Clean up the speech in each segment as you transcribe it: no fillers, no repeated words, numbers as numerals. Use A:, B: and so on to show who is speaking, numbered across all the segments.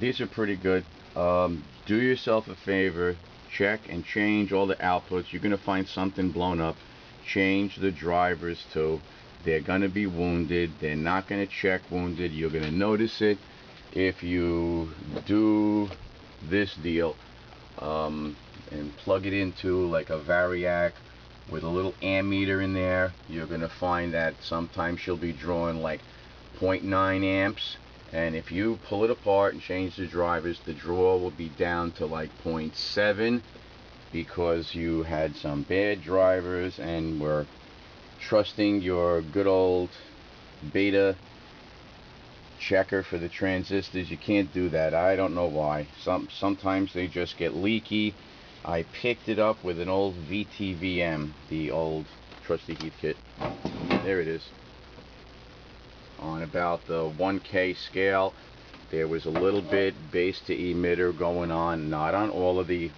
A: these are pretty good. Do yourself a favor, check and change all the outputs. You're going to find something blown up. Change the drivers too. They're going to be wounded. They're not going to check wounded. You're going to notice it if you do this deal and plug it into like a variac with a little ammeter in there. You're going to find that sometimes she'll be drawing like 0.9 amps, and if you pull it apart and change the drivers, the draw will be down to like 0.7 because you had some bad drivers and were trusting your good old beta checker for the transistors. You can't do that. I don't know why. Sometimes they just get leaky. I picked it up with an old VTVM, the old trusty heat kit. There it is. On about the 1K scale, there was a little bit base to emitter going on, not on all of the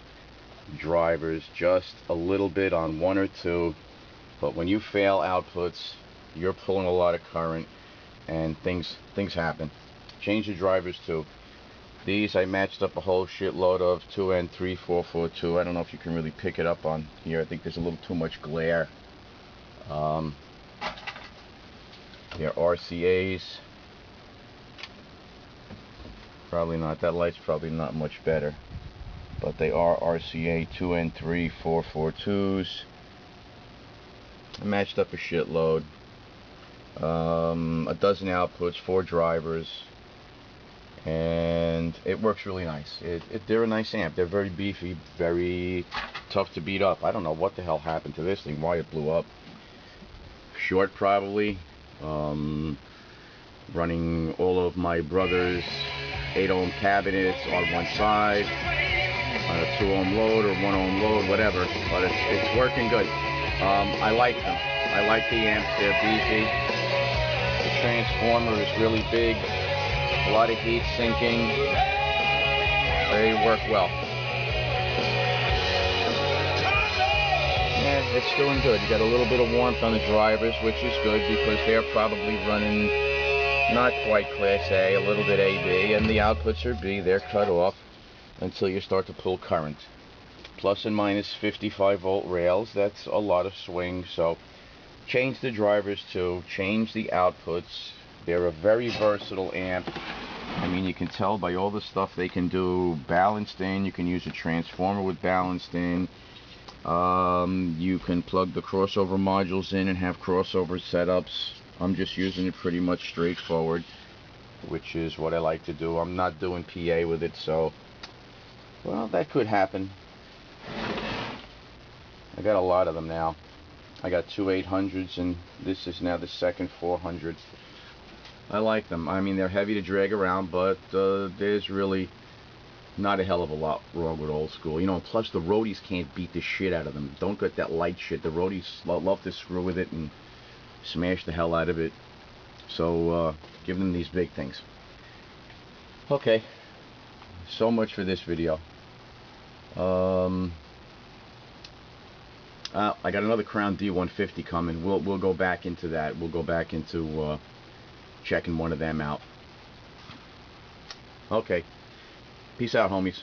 A: drivers, just a little bit on one or two. But when you fail outputs, you're pulling a lot of current and things happen. Change the drivers too. These I matched up a whole shitload of 2N3442. I don't know if you can really pick it up on here. I think there's a little too much glare. They're RCAs. Probably not. That light's probably not much better. But they are RCA 2N3442s. I matched up a shitload. A dozen outputs, 4 drivers. And it works really nice. They're a nice amp. They're very beefy, very tough to beat up. I don't know what the hell happened to this thing, why it blew up. Short probably. Running all of my brother's 8-ohm cabinets on one side, on a 2-ohm load or 1-ohm load, whatever. But it's working good. I like them. I like the amps. They're beefy. The transformer is really big. A lot of heat sinking. They work well. Yeah, it's doing good. You got a little bit of warmth on the drivers, which is good because they're probably running not quite class A, a little bit AB, and the outputs are B. They're cut off until you start to pull current. Plus and minus 55 volt rails. That's a lot of swing. So change the drivers too. Change the outputs. They're a very versatile amp. I mean, you can tell by all the stuff they can do. Balanced in. You can use a transformer with balanced in. You can plug the crossover modules in and have crossover setups. I'm just using it pretty much straightforward, which is what I like to do. I'm not doing PA with it, so well, that could happen. I got a lot of them now. I got 2 800s and this is now the second 400. I like them. I mean, they're heavy to drag around, but there's really not a hell of a lot wrong with old school. You know, plus the roadies can't beat the shit out of them. Don't get that light shit. The roadies love to screw with it and smash the hell out of it. So give them these big things. Okay, so much for this video. I got another Crown D150 coming. We'll go back into that. We'll go back into checking one of them out. Okay, peace out, homies.